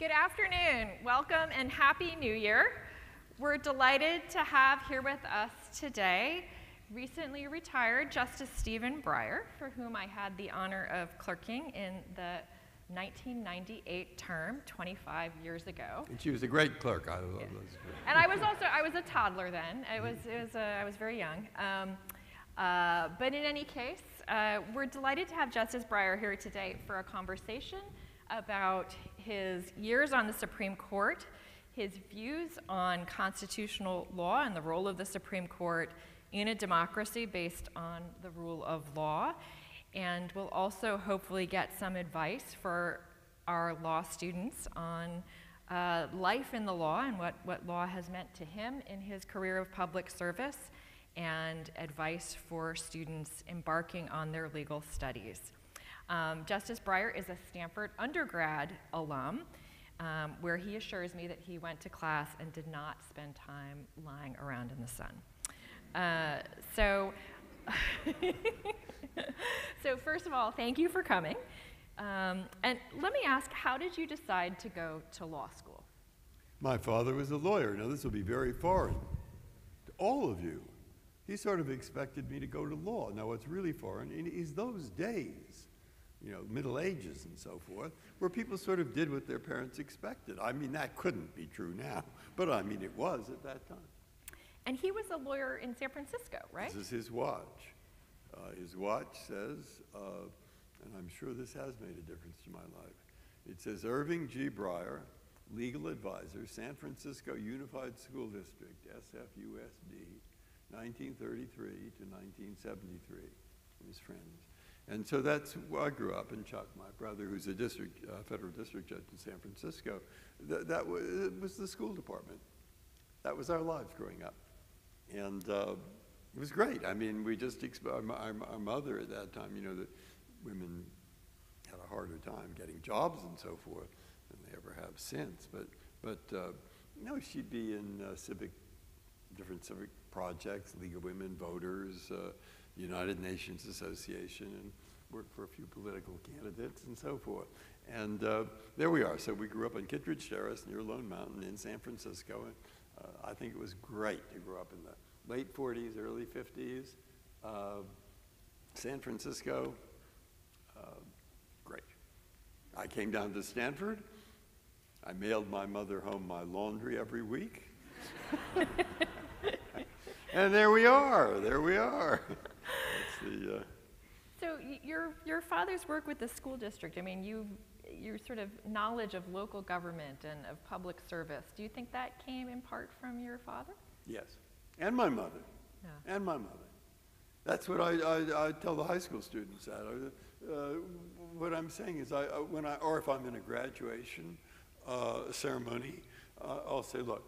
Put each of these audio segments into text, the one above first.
Good afternoon. Welcome and Happy New Year. We're delighted to have here with us today recently retired Justice Stephen Breyer, for whom I had the honor of clerking in the 1998 term, 25 years ago. And she was a great clerk. I love those. And I was a toddler then. I was very young. But in any case, we're delighted to have Justice Breyer here today for a conversation about his years on the Supreme Court, his views on constitutional law and the role of the Supreme Court in a democracy based on the rule of law. And we'll also hopefully get some advice for our law students on life in the law and what law has meant to him in his career of public service, and advice for students embarking on their legal studies. Justice Breyer is a Stanford undergrad alum, where he assures me that he went to class and did not spend time lying around in the sun. So first of all, thank you for coming. And let me ask, how did you decide to go to law school? My father was a lawyer. Now, this will be very foreign to all of you. He sort of expected me to go to law. Now, what's really foreign is those days, you know, Middle Ages and so forth, where people sort of did what their parents expected. I mean, that couldn't be true now, but I mean, it was at that time. And he was a lawyer in San Francisco, right? This is his watch. His watch says, and I'm sure this has made a difference to my life, it says Irving G. Breyer, legal advisor, San Francisco Unified School District, SFUSD, 1933 to 1973, his friends. And so that's where I grew up, and Chuck, my brother, who's a federal district judge in San Francisco, that was the school department. That was our lives growing up. And it was great. I mean, we just, our mother at that time, you know, that women had a harder time getting jobs and so forth than they ever have since. But you know, she'd be in different civic projects, League of Women Voters, United Nations Association, and worked for a few political candidates and so forth. And there we are. So we grew up on Kittredge Terrace near Lone Mountain in San Francisco. And I think it was great to grow up in the late 40s, early 50s. San Francisco, great. I came down to Stanford. I mailed my mother home my laundry every week. And there we are. That's the, So your father's work with the school district, I mean, your sort of knowledge of local government and of public service, do you think that came in part from your father? Yes, and my mother, Yeah. and my mother. That's what I tell the high school students that. What I'm saying is, or if I'm in a graduation ceremony, I'll say, look,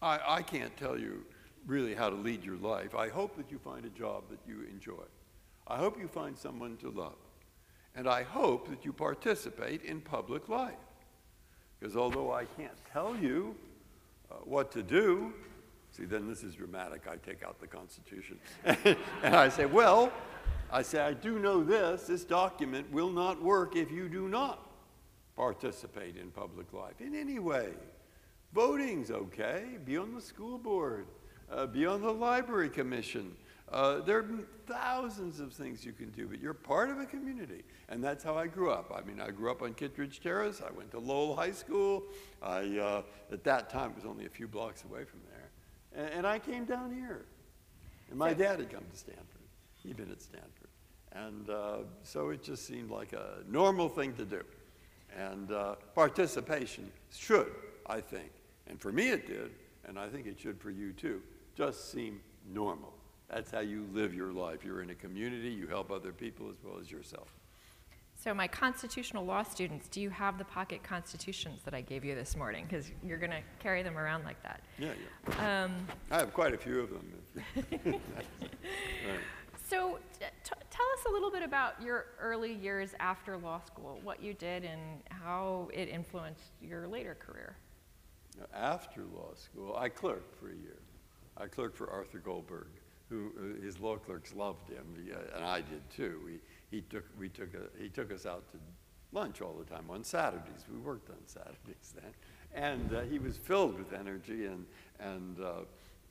I can't tell you really how to lead your life. I hope that you find a job that you enjoy. I hope you find someone to love. And I hope that you participate in public life. Because although I can't tell you what to do, see, then this is dramatic. I take out the Constitution. And I say, well, I do know this document will not work if you do not participate in public life in any way. Voting's okay. Be on the school board. Be on the library commission. There are thousands of things you can do, but you're part of a community. And that's how I grew up. I mean, I grew up on Kittredge Terrace. I went to Lowell High School. At that time, it was only a few blocks away from there. And I came down here. And my dad had come to Stanford. He'd been at Stanford. And so it just seemed like a normal thing to do. And participation should, I think, and for me it did, and I think it should for you too, just seem normal. That's how you live your life. You're in a community, you help other people as well as yourself. So my constitutional law students, do you have the pocket constitutions that I gave you this morning? Because you're going to carry them around like that. Yeah. I have quite a few of them. Right. So tell us a little bit about your early years after law school, what you did and how it influenced your later career. After law school, I clerked for a year. I clerked for Arthur Goldberg, who his law clerks loved him, and I did too. He took us out to lunch all the time on Saturdays. We worked on Saturdays then. And he was filled with energy. And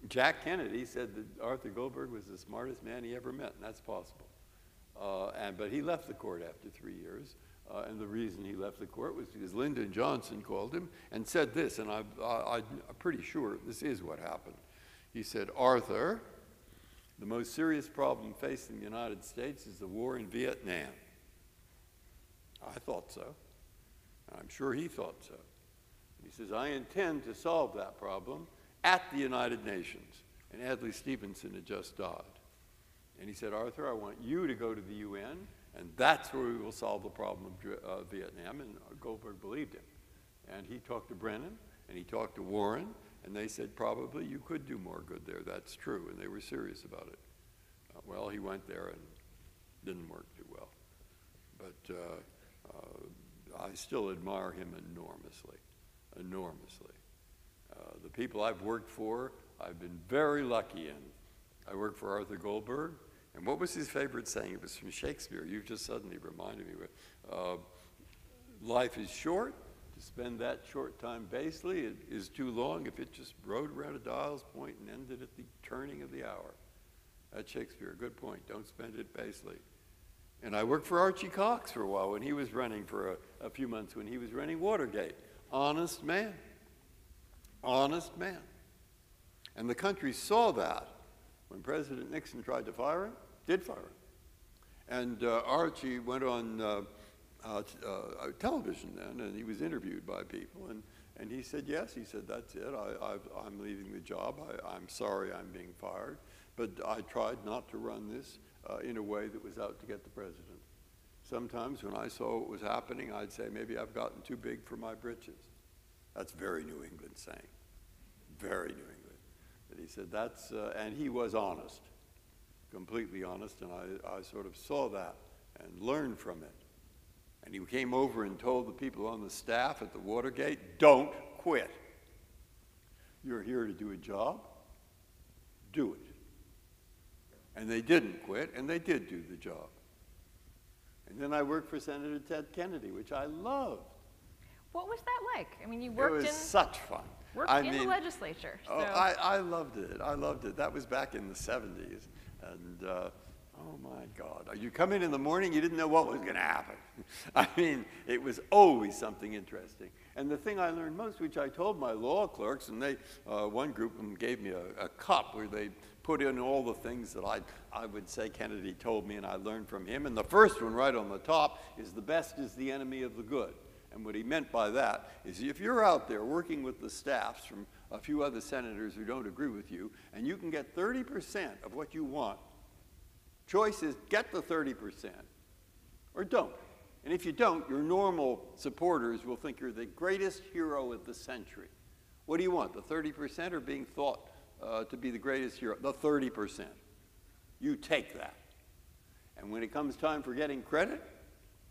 Jack Kennedy said that Arthur Goldberg was the smartest man he ever met, and that's possible. But he left the court after 3 years. And the reason he left the court was because Lyndon Johnson called him and said this, and I'm pretty sure this is what happened. He said, Arthur, the most serious problem facing the United States is the war in Vietnam. I thought so. I'm sure he thought so. He says, I intend to solve that problem at the United Nations. And Adlai Stevenson had just died. And he said, Arthur, I want you to go to the UN, and that's where we will solve the problem of Vietnam. And Goldberg believed him. And he talked to Brennan, and he talked to Warren, and they said, probably you could do more good there. That's true. And they were serious about it. Well, he went there and didn't work too well. But I still admire him enormously, enormously. The people I've worked for, I've been very lucky in. I worked for Arthur Goldberg. And what was his favorite saying? It was from Shakespeare. You just suddenly reminded me of it. Life is short. To spend that short time basely it is too long if it just rode around a dial's point and ended at the turning of the hour. That's Shakespeare. Good point. Don't spend it basely. And I worked for Archie Cox for a while when he was running for a few months when he was running Watergate. Honest man. Honest man. And the country saw that. When President Nixon tried to fire him, did fire him. And Archie went on television then, and he was interviewed by people, and he said, yes, he said, that's it, I'm leaving the job, I'm sorry I'm being fired, but I tried not to run this in a way that was out to get the president. Sometimes when I saw what was happening, I'd say, maybe I've gotten too big for my britches. That's very New England saying, very New England. But he said that's, and he was honest, completely honest, and I sort of saw that and learned from it. And he came over and told the people on the staff at the Watergate, don't quit. You're here to do a job, do it. And they didn't quit, and they did do the job. And then I worked for Senator Ted Kennedy, which I loved. What was that like? I mean, you worked It was such fun. in the legislature. So. Oh, I loved it. I loved it. That was back in the 70s. And oh, my God. You come in the morning, you didn't know what was going to happen. I mean, it was always something interesting. And the thing I learned most, which I told my law clerks, and they, one group of them gave me a cup where they put in all the things that I would say Kennedy told me and I learned from him. And the first one right on the top is the best is the enemy of the good. And what he meant by that is if you're out there working with the staffs from a few other senators who don't agree with you, and you can get 30% of what you want, choice is get the 30% or don't. And if you don't, your normal supporters will think you're the greatest hero of the century. What do you want, the 30% or being thought to be the greatest hero? The 30%. You take that. And when it comes time for getting credit,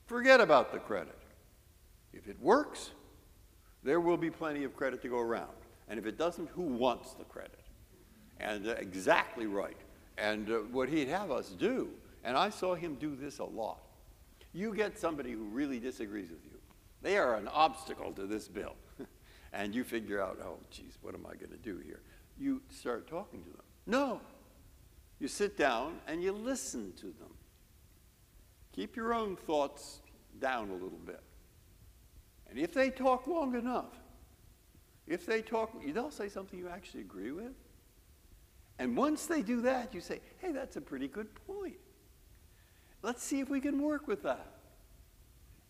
forget about the credit. If it works, there will be plenty of credit to go around. And if it doesn't, who wants the credit? And exactly right. And what he'd have us do, and I saw him do this a lot, you get somebody who really disagrees with you. They are an obstacle to this bill. And you figure out, oh, geez, what am I going to do here? You start talking to them. No. You sit down and you listen to them. Keep your own thoughts down a little bit. And if they talk long enough, if they talk, they'll say something you actually agree with. And once they do that, you say, hey, that's a pretty good point. Let's see if we can work with that.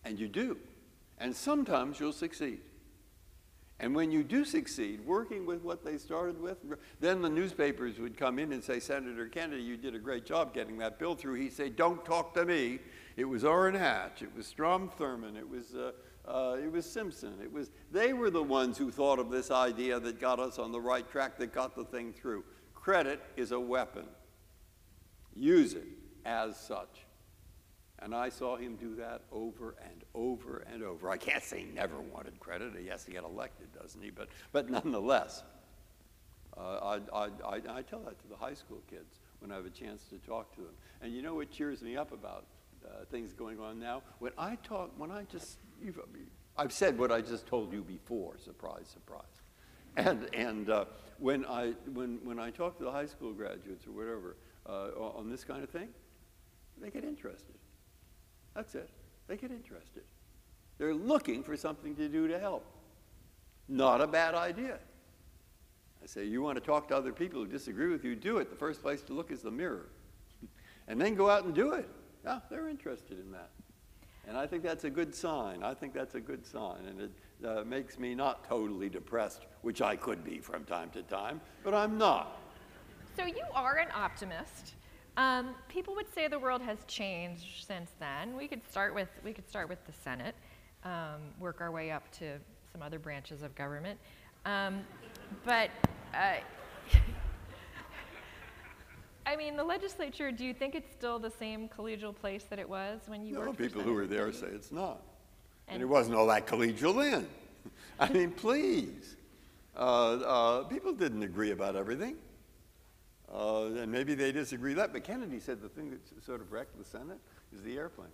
And you do. And sometimes you'll succeed. And when you do succeed, working with what they started with, then the newspapers would come in and say, Senator Kennedy, you did a great job getting that bill through. He'd say, don't talk to me. It was Orrin Hatch. It was Strom Thurmond. It was Simpson. They were the ones who thought of this idea that got us on the right track, that got the thing through. Credit is a weapon. Use it as such. And I saw him do that over and over and over. I can't say he never wanted credit. He has to get elected, doesn't he? But nonetheless, I tell that to the high school kids when I have a chance to talk to them. And you know what cheers me up about things going on now. I've said what I just told you before. Surprise, surprise. And when I talk to the high school graduates or whatever on this kind of thing, they get interested. That's it. They get interested. They're looking for something to do to help. Not a bad idea. I say, you want to talk to other people who disagree with you, do it. The first place to look is the mirror. And then go out and do it. Yeah, they're interested in that. And I think that's a good sign. I think that's a good sign. And it makes me not totally depressed, which I could be from time to time, but I'm not. So you are an optimist. People would say the world has changed since then. We could start with the Senate, work our way up to some other branches of government. But I mean, the legislature, do you think it's still the same collegial place that it was when you worked for people Senator who were there Kennedy? say it's not. And it wasn't all that collegial then. I mean, please. People didn't agree about everything. And maybe they disagree that. But Kennedy said the thing that sort of wrecked the Senate is the airplane.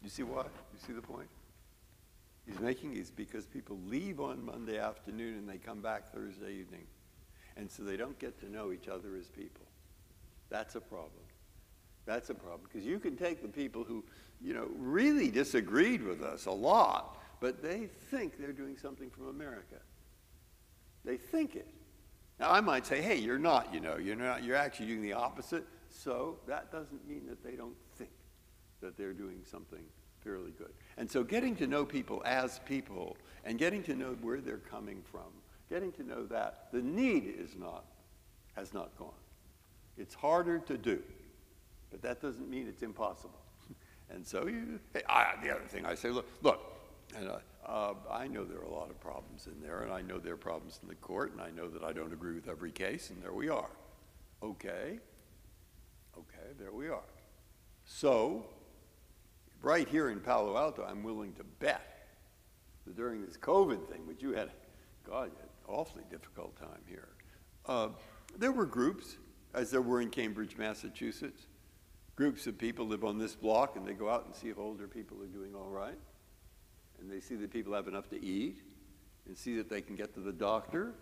You see why? You see the point? He's making is because people leave on Monday afternoon and they come back Thursday evening. And so they don't get to know each other as people. That's a problem. That's a problem. Because you can take the people who, really disagreed with us a lot, but they think they're doing something from America. They think it. Now, I might say, hey, you're not, you're actually doing the opposite. So that doesn't mean that they don't think that they're doing something fairly good. And so getting to know people as people and getting to know where they're coming from, getting to know that the need has not gone. It's harder to do, but that doesn't mean it's impossible. And so the other thing I say, look, and I know there are a lot of problems in there, and I know there are problems in the court, and I know that I don't agree with every case, and there we are. Okay, there we are. So, right here in Palo Alto, I'm willing to bet that during this COVID thing, which you had an awfully difficult time here, there were groups, as there were in Cambridge, Massachusetts. Groups of people live on this block, and they go out and see if older people are doing all right. And they see that people have enough to eat, and see that they can get to the doctor.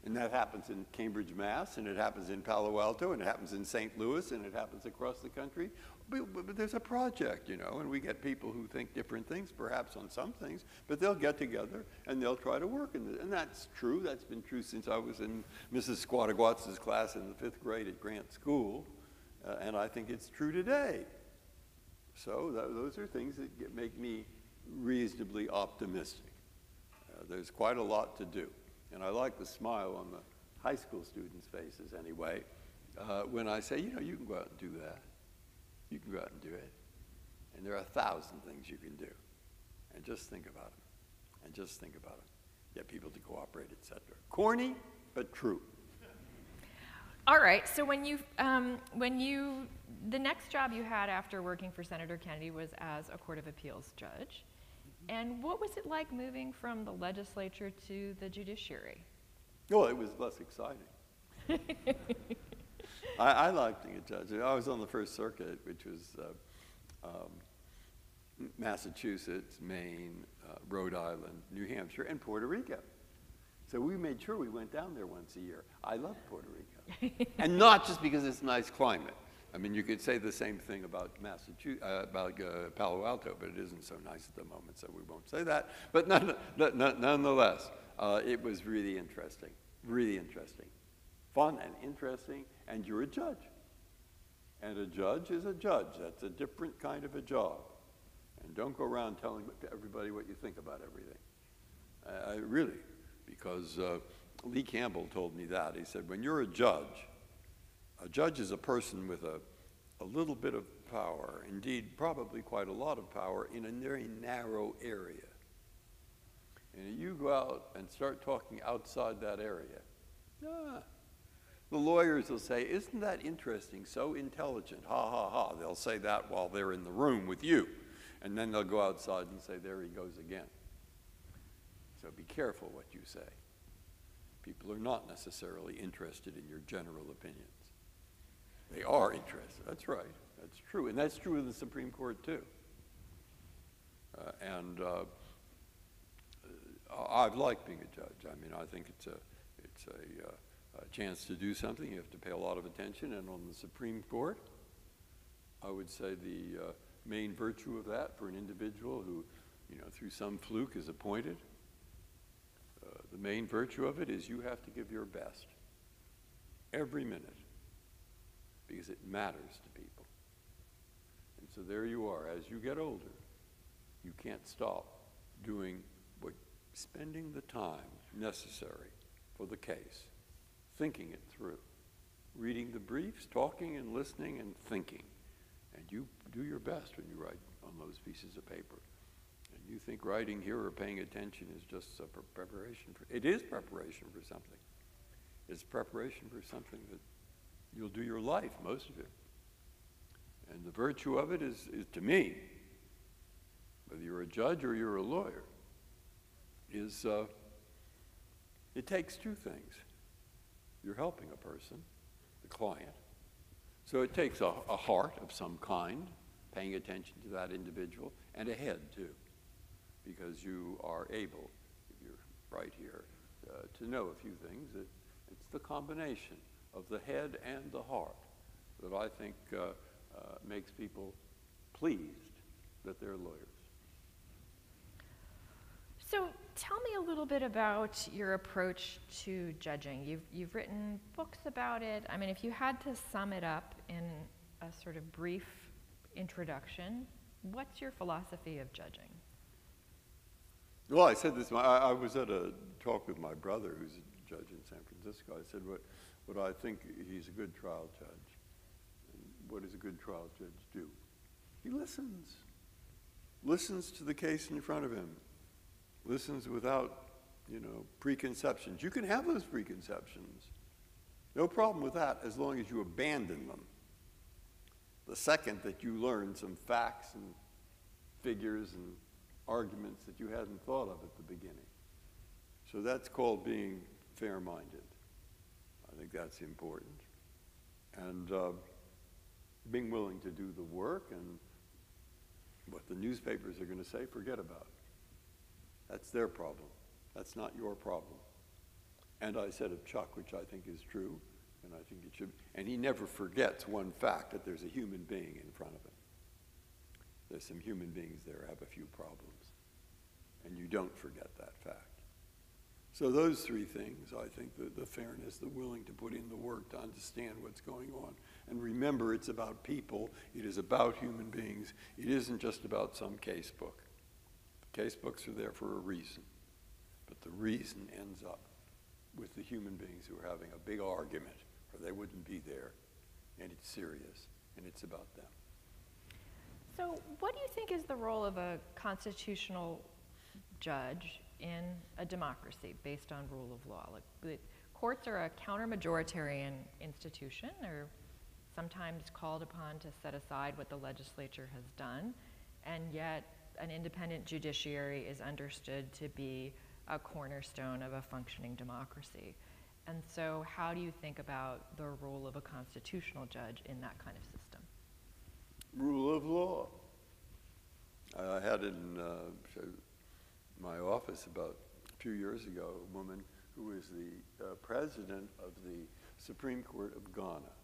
And that happens in Cambridge, Mass., and it happens in Palo Alto, and it happens in St. Louis, and it happens across the country. But there's a project, and we get people who think different things, perhaps on some things, but they'll get together and they'll try to work in it. And that's true. That's been true since I was in Mrs. Squatagwatz's class in the 5th grade at Grant School, and I think it's true today. So those are things that make me reasonably optimistic. There's quite a lot to do. And I like the smile on the high school students' faces anyway, when I say, you can go out and do that. You can go out and do it. And there are 1,000 things you can do. And just think about them. Get people to cooperate, etc. Corny, but true. All right, so the next job you had after working for Senator Kennedy was as a Court of Appeals judge. And what was it like moving from the legislature to the judiciary? Well, it was less exciting. I liked being a judge. I was on the First Circuit, which was Massachusetts, Maine, Rhode Island, New Hampshire, and Puerto Rico. So we made sure we went down there once a year. I love Puerto Rico. And not just because it's a nice climate. I mean, you could say the same thing about Palo Alto, but it isn't so nice at the moment, so we won't say that. But nonetheless, it was really interesting, fun and interesting, and you're a judge. And a judge is a judge. That's a different kind of a job. And don't go around telling everybody what you think about everything. Really, because Lee Campbell told me that. He said, when you're a judge is a person with a little bit of power, indeed probably quite a lot of power, in a very narrow area. And you go out and start talking outside that area. The lawyers will say, isn't that interesting, so intelligent, ha, ha, ha. They'll say that while they're in the room with you. And then they'll go outside and say, there he goes again. So be careful what you say. People are not necessarily interested in your general opinions. They are interested. That's right. That's true. And that's true of the Supreme Court, too. I've liked being a judge. I mean, I think it's a chance to do something. You have to pay a lot of attention. And on the Supreme Court, I would say the main virtue of that for an individual who, through some fluke is appointed, the main virtue of it is you have to give your best every minute because it matters to people. And so there you are. As you get older, you can't stop spending the time necessary for the case, thinking it through, reading the briefs, talking and listening and thinking. And you do your best when you write on those pieces of paper. And you think writing here or paying attention is just preparation for, it is preparation for something. It's preparation for something that you'll do your life, most of it. And the virtue of it is to me, whether you're a judge or you're a lawyer, is it takes two things. You're helping a person, the client. So it takes a heart of some kind, paying attention to that individual, and a head, too, because you are able, if you're right here, to know a few things. It's the combination of the head and the heart that I think makes people pleased that they're lawyers. So tell me a little bit about your approach to judging. You've written books about it. I mean, if you had to sum it up in a sort of brief introduction, what's your philosophy of judging? Well, I said this, I was at a talk with my brother, who's a judge in San Francisco. I said, what I think he's a good trial judge. And what does a good trial judge do? He listens to the case in front of him. Listens without, preconceptions. You can have those preconceptions. No problem with that as long as you abandon them. The second that you learn some facts and figures and arguments that you hadn't thought of at the beginning. So that's called being fair-minded. I think that's important. And being willing to do the work, and what the newspapers are going to say, forget about it. That's their problem. That's not your problem. And I said of Chuck, which I think is true, and I think it should, and he never forgets one fact, that there's a human being in front of him. There's some human beings there who have a few problems, and you don't forget that fact. So those three things, I think, the fairness, the willing to put in the work to understand what's going on. And remember, it's about people. It is about human beings. It isn't just about some case book. Case books are there for a reason, but the reason ends up with the human beings who are having a big argument, or they wouldn't be there, and it's serious, and it's about them. So what do you think is the role of a constitutional judge in a democracy based on rule of law? Like, the courts are a counter-majoritarian institution. They're sometimes called upon to set aside what the legislature has done, and yet an independent judiciary is understood to be a cornerstone of a functioning democracy. And so how do you think about the role of a constitutional judge in that kind of system? Rule of law. I had in my office about a few years ago a woman who was the president of the Supreme Court of Ghana.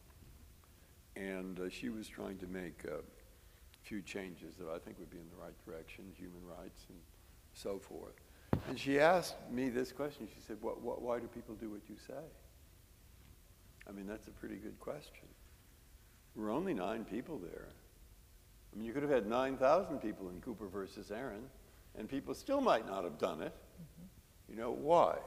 And she was trying to make few changes that I think would be in the right direction, human rights and so forth. And she asked me this question. She said, why do people do what you say? I mean, that's a pretty good question. We're only 9 people there. I mean, you could have had 9,000 people in Cooper versus Aaron, and people still might not have done it. Mm-hmm. Why?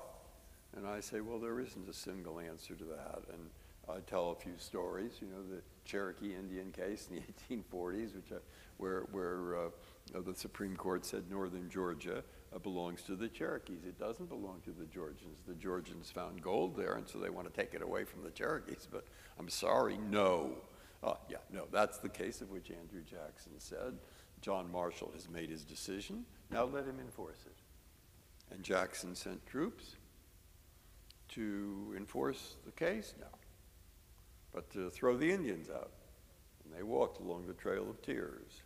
And I say, well, there isn't a single answer to that. And I tell a few stories, the Cherokee Indian case in the 1840s, where the Supreme Court said northern Georgia belongs to the Cherokees. It doesn't belong to the Georgians. The Georgians found gold there, and so they want to take it away from the Cherokees. But I'm sorry, no. No, that's the case of which Andrew Jackson said, John Marshall has made his decision, now let him enforce it. And Jackson sent troops to enforce the case? No. but to throw the Indians out. And they walked along the Trail of Tears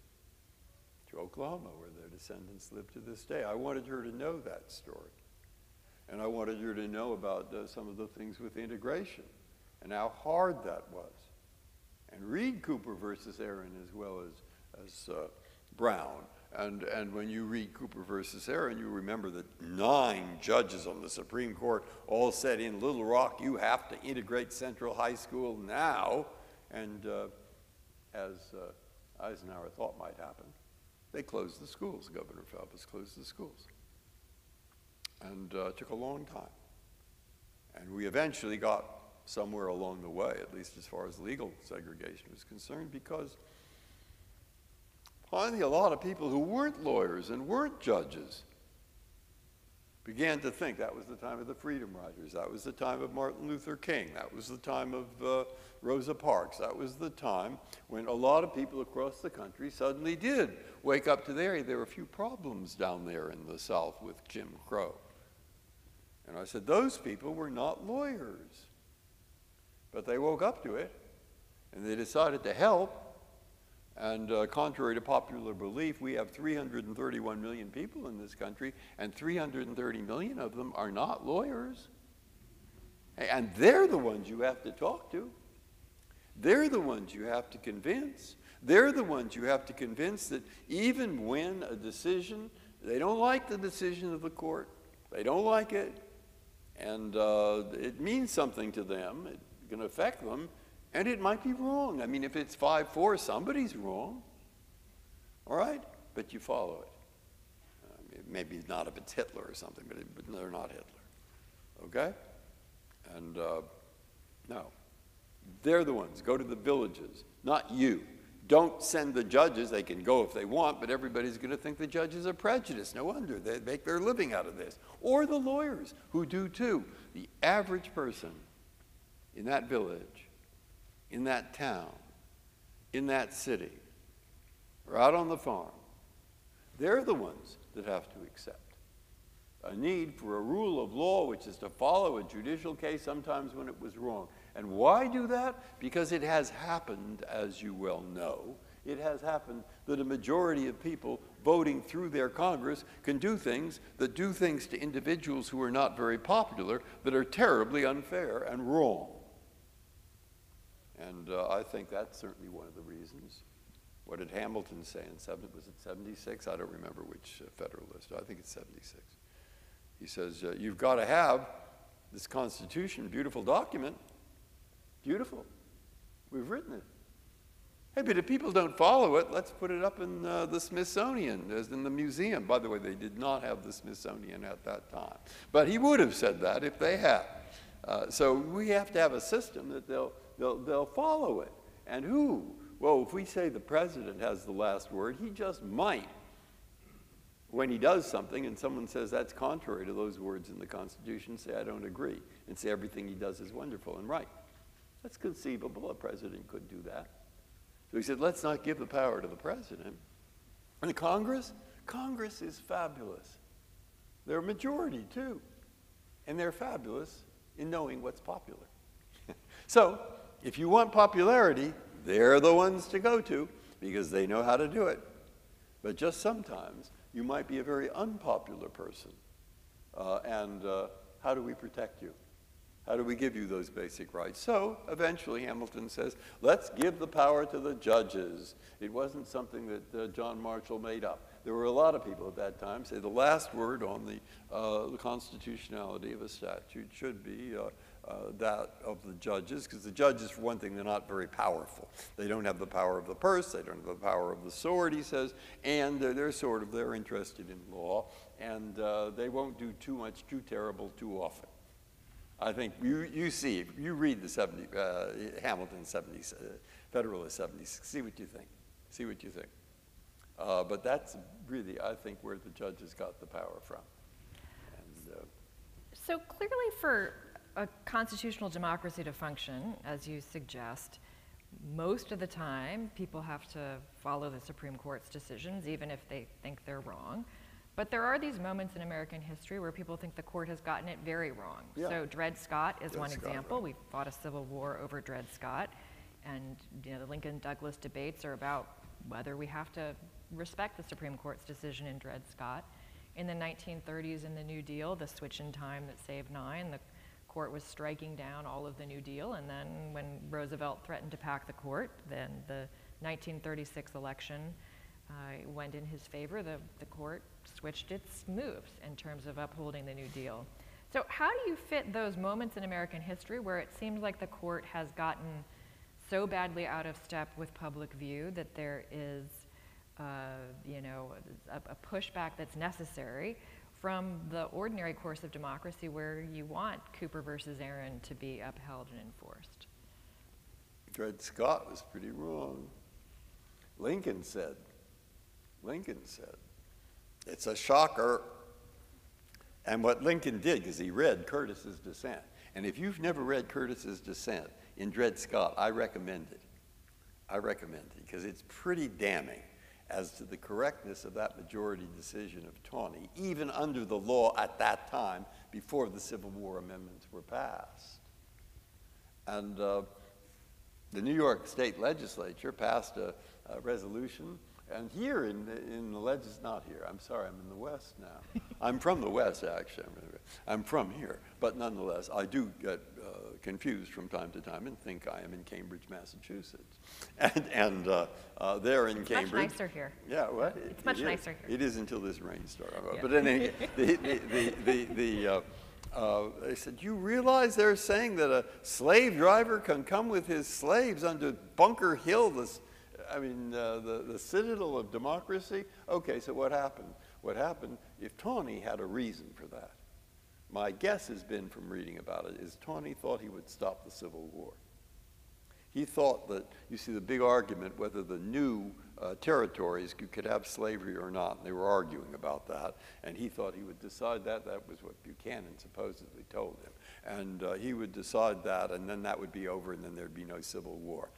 to Oklahoma, where their descendants live to this day. I wanted her to know that story. And I wanted her to know about some of the things with integration and how hard that was. And read Cooper versus Aaron as well as Brown. And when you read Cooper versus Aaron, you remember that 9 judges on the Supreme Court all said in Little Rock, you have to integrate Central High School now. And as Eisenhower thought might happen, they closed the schools. Governor Phelps closed the schools. And it took a long time. And we eventually got somewhere along the way, at least as far as legal segregation was concerned, because finally a lot of people who weren't lawyers and weren't judges began to think that was the time of the Freedom Riders, that was the time of Martin Luther King, that was the time of Rosa Parks, that was the time when a lot of people across the country suddenly did wake up to there were a few problems down there in the South with Jim Crow. And I said, those people were not lawyers. But they woke up to it, and they decided to help. And contrary to popular belief, we have 331 million people in this country, and 330 million of them are not lawyers. And they're the ones you have to talk to. They're the ones you have to convince. They're the ones you have to convince that even when a decision, they don't like the decision of the court, they don't like it, and it means something to them, it's going to affect them, and it might be wrong. I mean, if it's 5-4, somebody's wrong, all right? But you follow it. Maybe not if it's Hitler or something, but they're not Hitler, okay? And no, they're the ones. Go to the villages, not you. Don't send the judges. They can go if they want, but everybody's going to think the judges are prejudiced. No wonder. They make their living out of this. Or the lawyers, who do too. The average person in that village, in that town, in that city, or out on the farm, they're the ones that have to accept a need for a rule of law, which is to follow a judicial case sometimes when it was wrong. And why do that? Because it has happened, as you well know, it has happened that a majority of people voting through their Congress can do things to individuals who are not very popular that are terribly unfair and wrong. And I think that's certainly one of the reasons. What did Hamilton say was it 76? I don't remember which Federalist. I think it's 76. He says, you've got to have this Constitution, beautiful document. Beautiful. We've written it. Hey, but if people don't follow it, let's put it up in the Smithsonian, as in the museum. By the way, they did not have the Smithsonian at that time. But he would have said that if they had. So we have to have a system that they'll follow it. And who? Well, if we say the president has the last word, he just might. When he does something and someone says that's contrary to those words in the Constitution, say, I don't agree, and say everything he does is wonderful and right. That's conceivable. A president could do that. So he said, let's not give the power to the president. And the Congress? Congress is fabulous. They're a majority, too. And they're fabulous in knowing what's popular. So if you want popularity, they're the ones to go to because they know how to do it. But just sometimes, you might be a very unpopular person. And how do we protect you? How do we give you those basic rights? So eventually Hamilton says, let's give the power to the judges. It wasn't something that John Marshall made up. There were a lot of people at that time say the last word on the constitutionality of a statute should be that of the judges, because the judges, for one thing, they're not very powerful. They don't have the power of the purse, they don't have the power of the sword, he says, and they're interested in law, and they won't do too much too terrible too often. I think you see, you read the Hamilton 70s, Federalist 70s, see what you think. See what you think. But that's really, I think, where the judges got the power from. And, so clearly for a constitutional democracy to function, as you suggest, most of the time people have to follow the Supreme Court's decisions, even if they think they're wrong. But there are these moments in American history where people think the court has gotten it very wrong. Yeah. So Dred Scott is one Scott, example. right. We fought a civil war over Dred Scott. And the Lincoln-Douglas debates are about whether we have to respect the Supreme Court's decision in Dred Scott. In the 1930s in the New Deal, the switch in time that saved 9, the court was striking down all of the New Deal. And then when Roosevelt threatened to pack the court, then the 1936 election went in his favor. The court switched its moves in terms of upholding the New Deal. So how do you fit those moments in American history where it seems like the court has gotten so badly out of step with public view that there is a pushback that's necessary from the ordinary course of democracy where you want Cooper versus Aaron to be upheld and enforced? Dred Scott was pretty wrong. Lincoln said, it's a shocker. And what Lincoln did, because he read Curtis's dissent, and if you've never read Curtis's dissent in Dred Scott, I recommend it. Because it's pretty damning as to the correctness of that majority decision of Tawney, even under the law at that time, before the Civil War amendments were passed. And the New York State Legislature passed a resolution, and here in the not here, I'm sorry, I'm in the West now. I'm from the West, actually. I'm from here, but nonetheless, I do get confused from time to time and think I am in Cambridge, Massachusetts. And there in Cambridge. It's much nicer here. Yeah, what? It's much nicer here. It is until this rain started. Yeah. But anyway, they said, you realize they're saying that a slave driver can come with his slaves under Bunker Hill, the citadel of democracy? Okay, so what happened? What happened, if Tawney had a reason for that, my guess has been from reading about it, is Tawney thought he would stop the Civil War. He thought that, you see, the big argument whether the new territories could have slavery or not, and they were arguing about that, and he thought he would decide that. That was what Buchanan supposedly told him. And he would decide that, and then that would be over, and then there'd be no Civil War.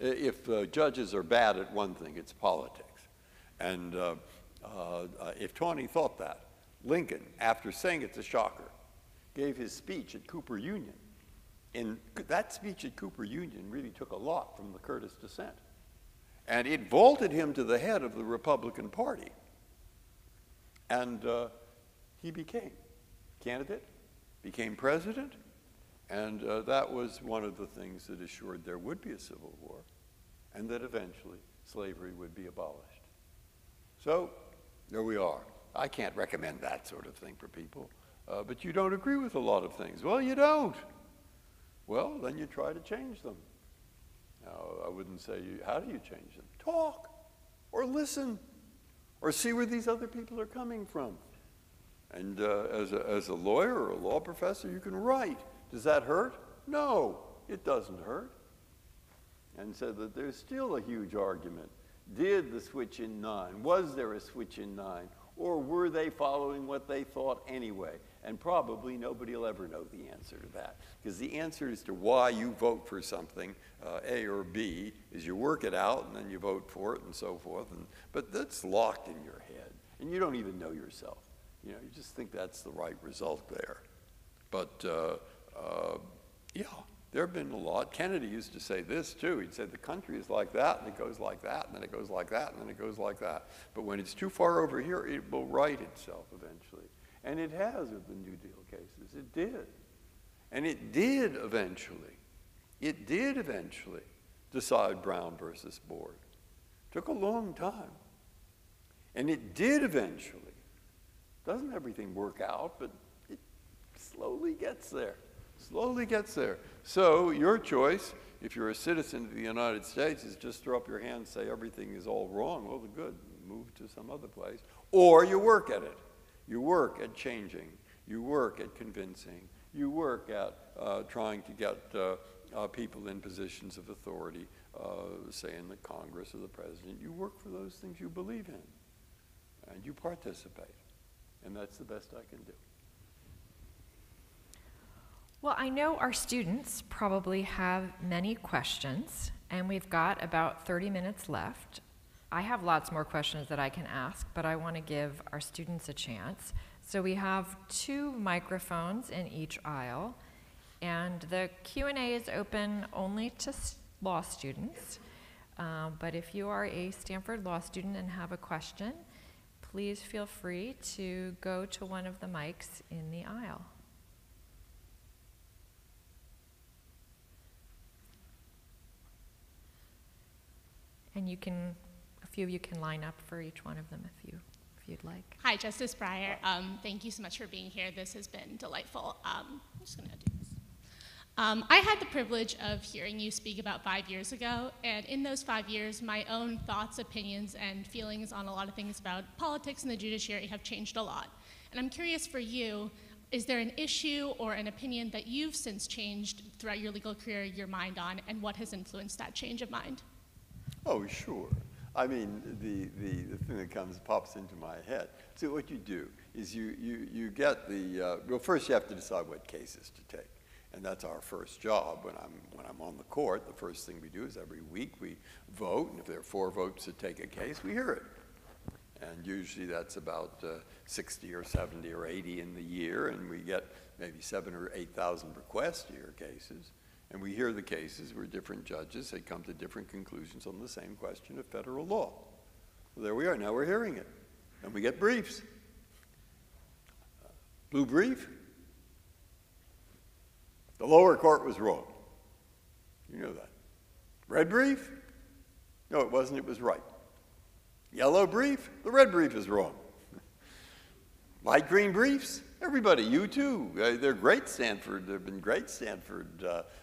If judges are bad at one thing, it's politics. And if Tawney thought that, Lincoln, after saying it's a shocker, gave his speech at Cooper Union. And that speech at Cooper Union really took a lot from the Curtis dissent. And it vaulted him to the head of the Republican Party. And he became candidate, became president, and that was one of the things that assured there would be a Civil War and that eventually slavery would be abolished. So there we are. I can't recommend that sort of thing for people. But you don't agree with a lot of things. Well, you don't. Well, then you try to change them. Now, I wouldn't say, how do you change them? Talk, or listen, or see where these other people are coming from. And as a lawyer or a law professor, you can write. Does that hurt? No, it doesn't hurt. And so that there's still a huge argument. Did the switch in 9, was there a switch in 9? Or were they following what they thought anyway? And probably nobody will ever know the answer to that. Because the answer as to why you vote for something, A or B, is you work it out and then you vote for it and so forth. But that's locked in your head. And you don't even know yourself. You just think that's the right result there. But yeah, there have been a lot. Kennedy used to say this too. He'd say the country is like that, and it goes like that, and then it goes like that, and then it goes like that. But when it's too far over here, it will right itself eventually. And it has with the New Deal cases. It did. And it did eventually. It did eventually decide Brown versus Board. Took a long time. And it did eventually. Doesn't everything work out, but it slowly gets there. Slowly gets there. So your choice, if you're a citizen of the United States, is just throw up your hand and say everything is all wrong. Well, good, move to some other place. Or you work at it. You work at changing. You work at convincing. You work at trying to get people in positions of authority, say in the Congress or the President. You work for those things you believe in. And you participate. And that's the best I can do. Well, I know our students probably have many questions, and we've got about 30 minutes left. I have lots more questions that I can ask, but I want to give our students a chance. So we have 2 microphones in each aisle, and the Q&A is open only to law students. But if you are a Stanford law student and have a question, please feel free to go to one of the mics in the aisle. And you can, a few of you can line up for each one of them if you'd like. Hi, Justice Breyer. Thank you so much for being here. This has been delightful. I'm just going to do this. I had the privilege of hearing you speak about 5 years ago, and in those 5 years, my own thoughts, opinions, and feelings on a lot of things about politics and the judiciary have changed a lot. And I'm curious for you, is there an issue or an opinion that you've since changed throughout your legal career, your mind on, and what has influenced that change of mind? Oh, sure. I mean, the thing that pops into my head. So what you do is you get the, well, first you have to decide what cases to take. And that's our first job when I'm on the court. The first thing we do is every week we vote, and if there are 4 votes to take a case, we hear it. And usually that's about 60 or 70 or 80 in the year, and we get maybe 7,000 or 8,000 requests to hear cases. And we hear the cases where different judges, they come to different conclusions on the same question of federal law. Well, there we are, now we're hearing it. And we get briefs. Blue brief, the lower court was wrong. You know that. Red brief, no it wasn't, it was right. Yellow brief, the red brief is wrong. Light green briefs, everybody, you too. They're great Stanford, they've been great Stanford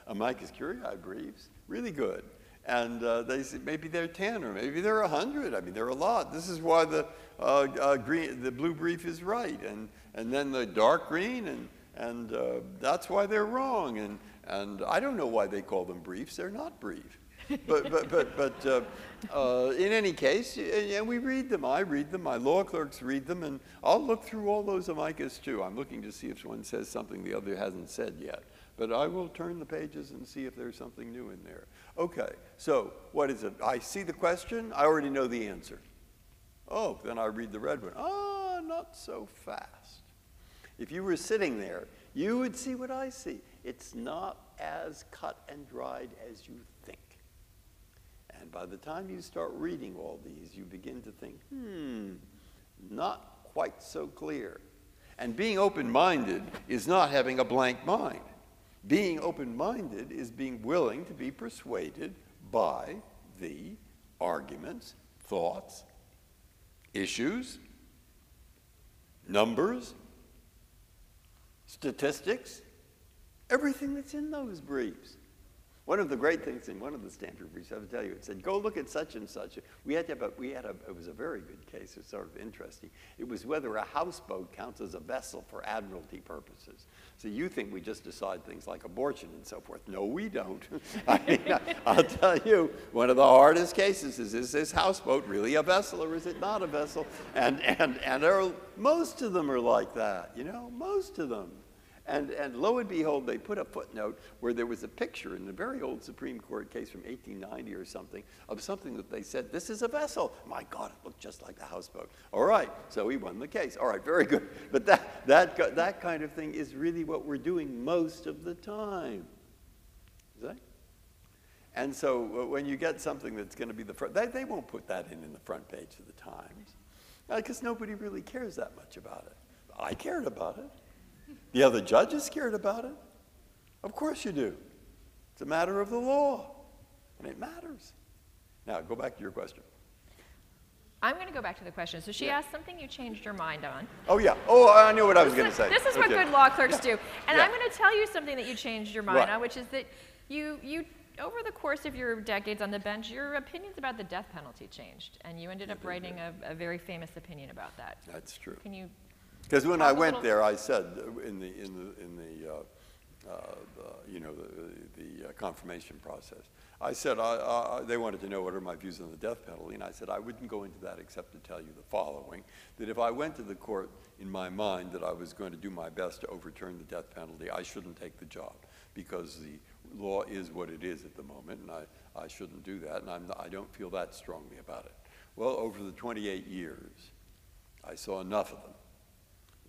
amicus curiae briefs, really good. And they say maybe they're 10 or maybe they're 100. I mean, they're a lot. This is why the blue brief is right. And then the dark green, and that's why they're wrong. And I don't know why they call them briefs. They're not brief. But in any case, and we read them. I read them. My law clerks read them, and I'll look through all those amicus too. I'm looking to see if one says something the other hasn't said yet. But I will turn the pages and see if there's something new in there. Okay, so what is it? I see the question. I already know the answer. Oh, then I read the red one. Ah, not so fast. If you were sitting there, you would see what I see. It's not as cut and dried as you think. And by the time you start reading all these, you begin to think, not quite so clear. And being open-minded is not having a blank mind. Being open-minded is being willing to be persuaded by the arguments, thoughts, issues, numbers, statistics, everything that's in those briefs. One of the great things in one of the Stanford briefs, I have to tell you, it said, go look at such and such. It was a very good case. It's sort of interesting. It was whether a houseboat counts as a vessel for admiralty purposes. So you think we just decide things like abortion and so forth. No, we don't. I mean, I'll tell you, one of the hardest cases is this houseboat really a vessel or is it not a vessel? And most of them are like that, you know, most of them. And lo and behold, they put a footnote where there was a picture in the very old Supreme Court case from 1890 or something of something that they said, this is a vessel. My God, it looked just like a houseboat. All right, so he won the case. All right, very good. But that kind of thing is really what we're doing most of the time. Is that? And so when you get something that's going to be the front, they won't put that in the front page of the Times because nobody really cares that much about it. I cared about it. The other judges cared about it. Of course you do. It's a matter of the law, and it matters. Now, go back to your question. I'm going to go back to the question. So she asked something you changed your mind on. Oh, yeah. Oh, I knew what I was going to say. This is what good law clerks do. And I'm going to tell you something that you changed your mind on, which is that you, over the course of your decades on the bench, your opinions about the death penalty changed, and you ended up writing a very famous opinion about that. That's true. Can you? Because when I went there, I said in the confirmation process, I said they wanted to know what are my views on the death penalty, and I said I wouldn't go into that except to tell you the following: that if I went to the court in my mind that I was going to do my best to overturn the death penalty, I shouldn't take the job because the law is what it is at the moment, and I shouldn't do that, and I don't feel that strongly about it. Well, over the 28 years, I saw enough of them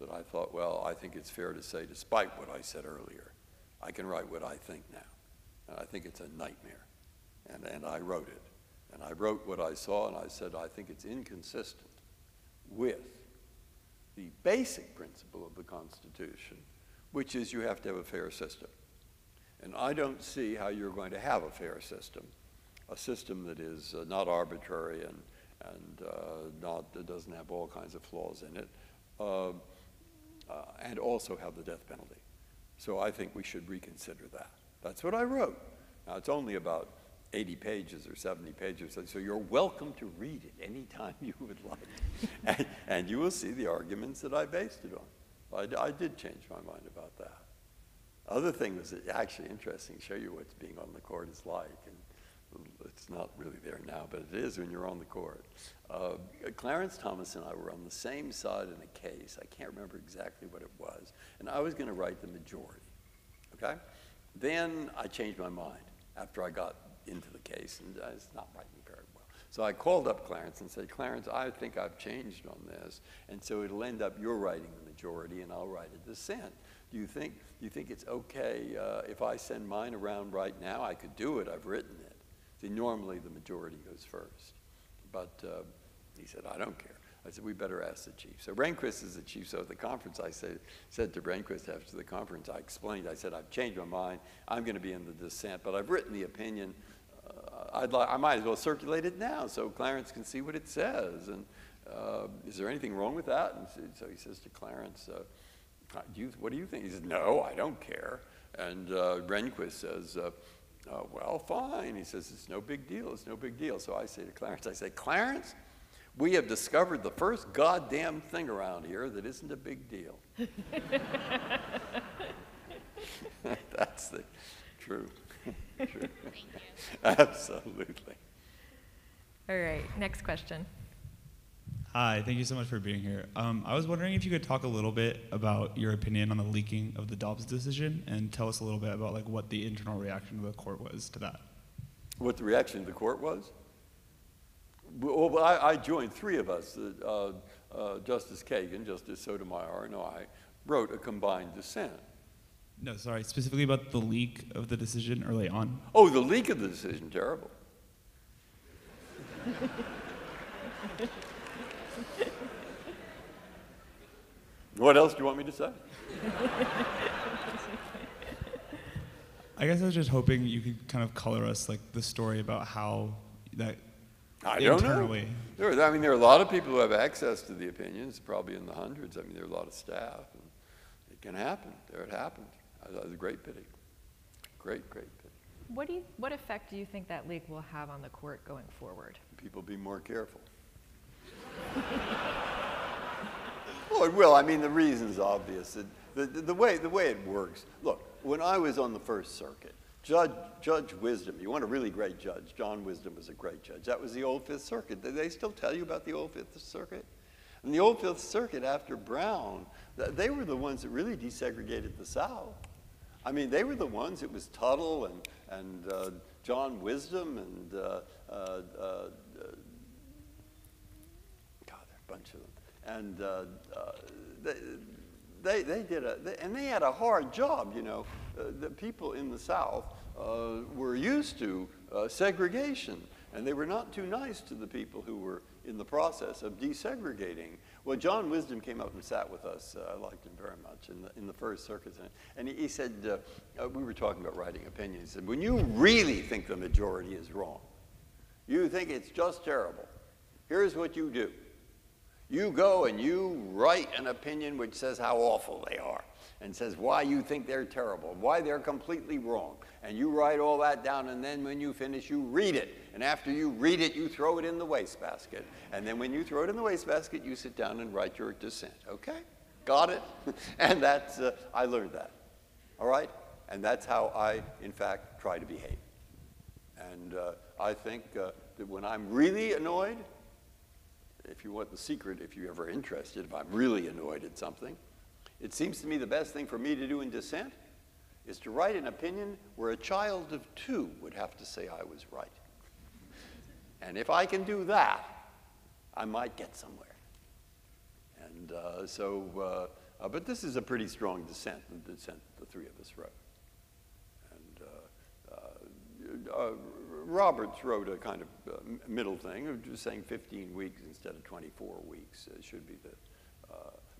that I thought, well, I think it's fair to say, despite what I said earlier, I can write what I think now. And I think it's a nightmare. And I wrote it. And I wrote what I saw, and I said, I think it's inconsistent with the basic principle of the Constitution, which is you have to have a fair system. And I don't see how you're going to have a fair system, a system that is not arbitrary and that doesn't have all kinds of flaws in it, and also have the death penalty. So I think we should reconsider that. That's what I wrote. Now, it's only about 80 pages or 70 pages, so you're welcome to read it anytime you would like. And you will see the arguments that I based it on. I did change my mind about that. Other thing was actually interesting, show you what being on the court is like. And it's not really there now, but it is when you're on the court. Clarence Thomas and I were on the same side in a case. I can't remember exactly what it was. And I was going to write the majority, okay? Then I changed my mind after I got into the case, and it's not writing very well. So I called up Clarence and said, Clarence, I think I've changed on this, and so it'll end up you're writing the majority and I'll write a dissent. Do you think it's okay if I send mine around right now? I could do it, I've written it. See, normally the majority goes first. But he said, I don't care. I said, we better ask the chief. So Rehnquist is the chief. So at the conference, I said to Rehnquist after the conference, I explained, I said, I've changed my mind. I'm going to be in the dissent, but I've written the opinion. I might as well circulate it now so Clarence can see what it says. And is there anything wrong with that? And so he says to Clarence, what do you think? He says, no, I don't care. And Rehnquist says, well, fine. He says, it's no big deal. It's no big deal. So I say to Clarence, I say, Clarence, we have discovered the first goddamn thing around here that isn't a big deal. That's the true. True. Thank you. Absolutely. All right, next question. Hi, thank you so much for being here. I was wondering if you could talk a little bit about your opinion on the leaking of the Dobbs decision and tell us a little bit about like what the internal reaction of the court was to that. What the reaction of the court was? Well, I joined three of us. Justice Kagan, Justice Sotomayor, and I wrote a combined dissent. No, sorry, specifically about the leak of the decision early on. Oh, the leak of the decision, terrible. What else do you want me to say? I guess I was just hoping you could kind of color us like the story about how that I don't internally. know. There are a lot of people who have access to the opinions, probably in the hundreds. I mean, there are a lot of staff. And it can happen. There it happened. That was a great pity. Great, great pity. What effect do you think that leak will have on the court going forward? People be more careful. Well, it will. I mean, the reason's obvious. The way it works. Look, when I was on the First Circuit, Judge Wisdom, you want a really great judge. John Wisdom was a great judge. That was the old Fifth Circuit. Did they still tell you about the old Fifth Circuit? And the old Fifth Circuit, after Brown, they were the ones that really desegregated the South. I mean, they were the ones. It was Tuttle and John Wisdom and God, there are a bunch of them. And they did and they had a hard job, you know. The people in the South were used to segregation, and they were not too nice to the people who were in the process of desegregating. Well, John Wisdom came up and sat with us. I liked him very much in the First Circuit. And he said, we were talking about writing opinions. He said, when you really think the majority is wrong, you think it's just terrible, here's what you do. You go and you write an opinion which says how awful they are and says why you think they're terrible, why they're completely wrong. And you write all that down, and then when you finish, you read it. And after you read it, you throw it in the wastebasket. And then when you throw it in the wastebasket, you sit down and write your dissent. Okay? Got it? And that's, I learned that. All right? And that's how I, in fact, try to behave. And I think that when I'm really annoyed, if you want the secret, if you're ever interested, if I'm really annoyed at something, it seems to me the best thing for me to do in dissent is to write an opinion where a child of 2 would have to say I was right. And if I can do that, I might get somewhere. And but this is a pretty strong dissent, the dissent the three of us wrote. And Roberts wrote a kind of middle thing, of just saying 15 weeks instead of 24 weeks should be the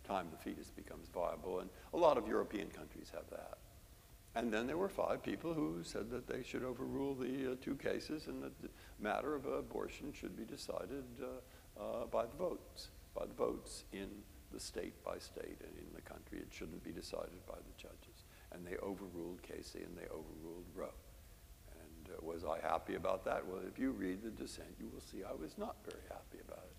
time the fetus becomes viable. And a lot of European countries have that. And then there were 5 people who said that they should overrule the 2 cases and that the matter of abortion should be decided by the votes in the state by state and in the country. It shouldn't be decided by the judges. And they overruled Casey and they overruled Roe. And was I happy about that? Well, if you read the dissent, you will see I was not very happy about it.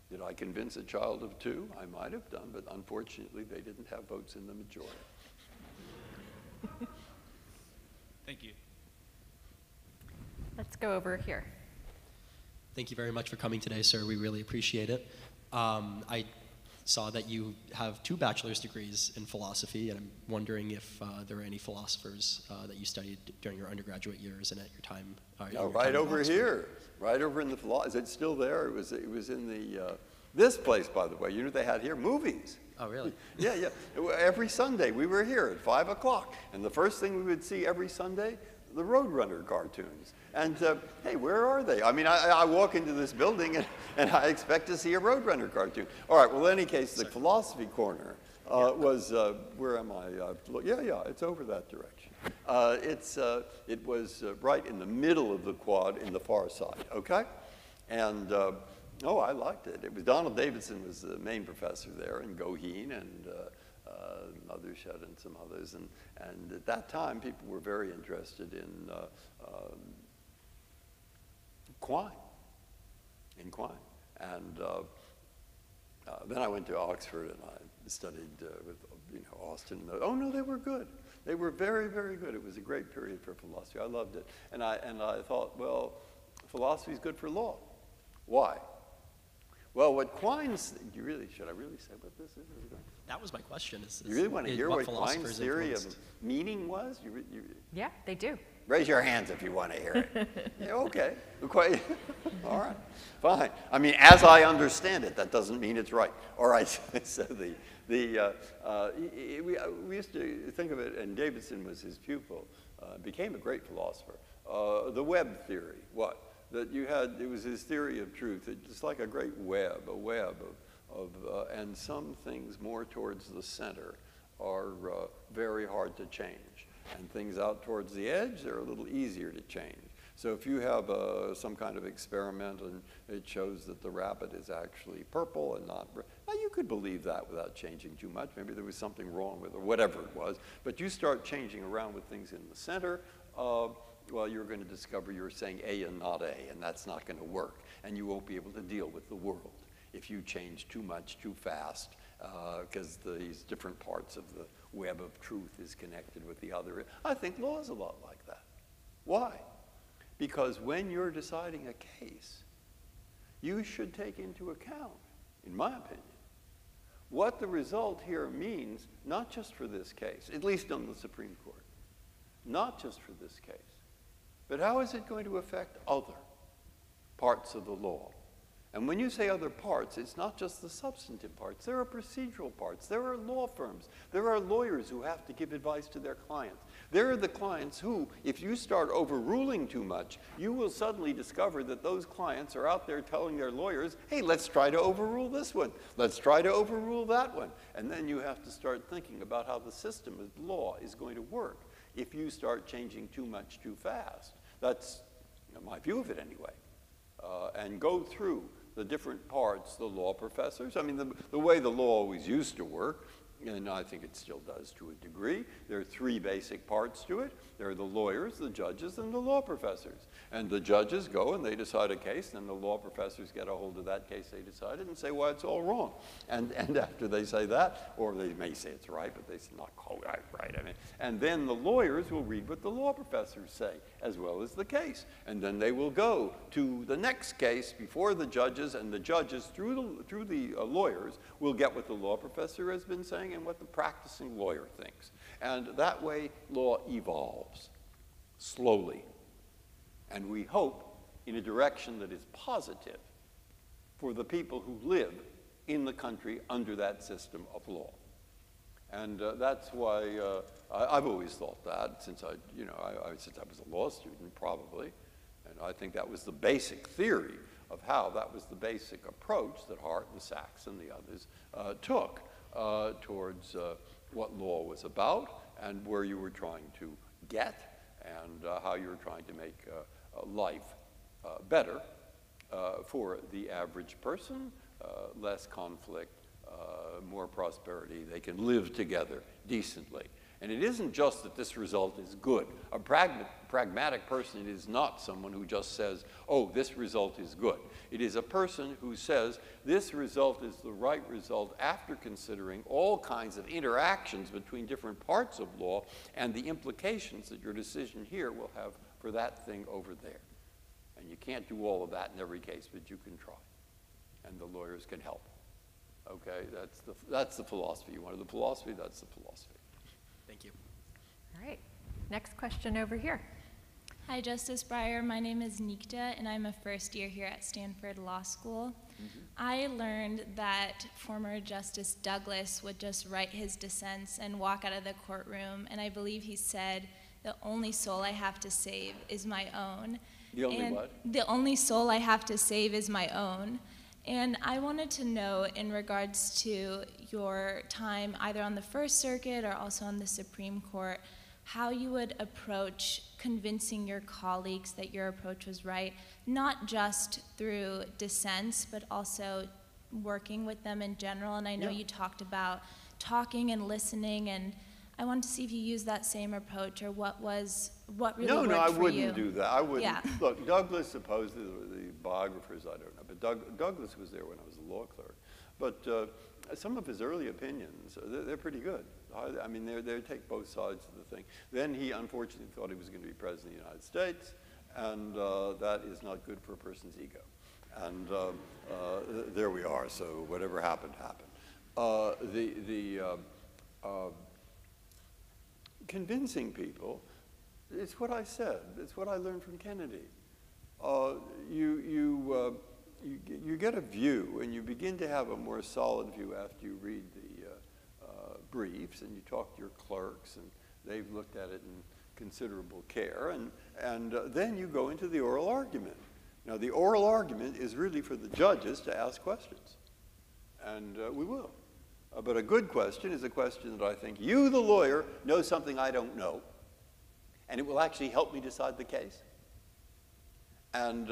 Did I convince a child of 2? I might have done, but unfortunately they didn't have votes in the majority. Thank you. Let's go over here. Thank you very much for coming today, sir. We really appreciate it. I saw that you have 2 bachelor's degrees in philosophy, and I'm wondering if there are any philosophers that you studied during your undergraduate years and at your time. Right over here, right over in the philosophy. Is it still there? It was in the this place, by the way. You know what they had here? Movies. Oh, really? Yeah, yeah. Every Sunday we were here at 5 o'clock, and the first thing we would see every Sunday, the Roadrunner cartoons. And hey, where are they? I mean, I walk into this building and I expect to see a Roadrunner cartoon. All right, well, in any case, the philosophy corner was, where am I? Yeah, it's over that direction. It was right in the middle of the quad in the far side, okay? And oh, I liked it. It was Donald Davidson was the main professor there, and Goheen and Mothershed and some others. And at that time, people were very interested in Quine. And then I went to Oxford and I studied with Austin. Oh no, they were good. They were very, very good. It was a great period for philosophy. I loved it. And I thought, well, philosophy is good for law. Why? Well, what Quine's, should I really say what this is? That was my question. You really want to hear what Quine's theory of meaning was? Yeah, they do. Raise your hands if you want to hear it. Yeah, okay. All right. Fine. I mean, as I understand it, that doesn't mean it's right. All right. So we used to think of it, and Davidson was his pupil, became a great philosopher. The web theory, what? That it was his theory of truth. It's like a great web, and some things more towards the center are very hard to change. And things out towards the edge, they're a little easier to change. So if you have some kind of experiment and it shows that the rabbit is actually purple and not red, now you could believe that without changing too much. Maybe there was something wrong with it, or whatever it was. But you start changing around with things in the center, well, you're going to discover you're saying A and not A, and that's not going to work. And you won't be able to deal with the world if you change too much, too fast, because these different parts of the web of truth is connected with the other. I think law is a lot like that. Why? Because when you're deciding a case, you should take into account, in my opinion, what the result here means, not just for this case, at least on the Supreme Court, not just for this case, but how is it going to affect other parts of the law? And when you say other parts, it's not just the substantive parts. There are procedural parts. There are law firms. There are lawyers who have to give advice to their clients. There are the clients who, if you start overruling too much, you will suddenly discover that those clients are out there telling their lawyers, hey, let's try to overrule this one. Let's try to overrule that one. And then you have to start thinking about how the system of law is going to work if you start changing too much too fast. That's my view of it anyway. And go through the different parts, the law professors. I mean, the way the law always used to work, and I think it still does to a degree, there are 3 basic parts to it. There are the lawyers, the judges, and the law professors. And the judges go and they decide a case, and the law professors get a hold of that case they decided and say, well, it's all wrong. And after they say that, or they may say it's right, but they say not quite right. I mean, and then the lawyers will read what the law professors say, as well as the case. And then they will go to the next case before the judges, and the judges, through the lawyers, will get what the law professor has been saying and what the practicing lawyer thinks. And that way, law evolves slowly. And we hope in a direction that is positive for the people who live in the country under that system of law. And that's why I've always thought that since since I was a law student, probably. And I think that was the basic theory of how that was the basic approach that Hart and Sachs and the others took towards what law was about and where you were trying to get and how you were trying to make life better for the average person, less conflict, more prosperity. They can live together decently. And it isn't just that this result is good. A pragmatic person is not someone who just says, oh, this result is good. It is a person who says, this result is the right result after considering all kinds of interactions between different parts of law and the implications that your decision here will have for that thing over there. And you can't do all of that in every case, but you can try. And the lawyers can help. Okay, that's the philosophy. You wanted the philosophy, that's the philosophy. Thank you. All right. Next question over here. Hi, Justice Breyer. My name is Nikta, and I'm a first year here at Stanford Law School. Mm-hmm. I learned that former Justice Douglas would just write his dissents and walk out of the courtroom, and I believe he said, the only soul I have to save is my own. The only what? The only soul I have to save is my own. And I wanted to know, in regards to your time either on the First Circuit or also on the Supreme Court, how you would approach convincing your colleagues that your approach was right, not just through dissents, but also working with them in general. And I know you talked about talking and listening, and I wanted to see if you used that same approach, or what really worked for you. No, I wouldn't do that. I wouldn't. Yeah. Look, Douglas, supposedly, the biographers, I don't know, but Douglas was there when I was a law clerk. But some of his early opinions, they're pretty good. I mean, they take both sides of the thing. Then he unfortunately thought he was going to be president of the United States, and that is not good for a person's ego. And there we are. So whatever happened, happened. Convincing people, it's what I said. It's what I learned from Kennedy. You get a view, and you begin to have a more solid view after you read the briefs, and you talk to your clerks, and they've looked at it in considerable care, and then you go into the oral argument. Now, the oral argument is really for the judges to ask questions, and we will. But a good question is a question that I think you, the lawyer, know something I don't know, and it will actually help me decide the case. And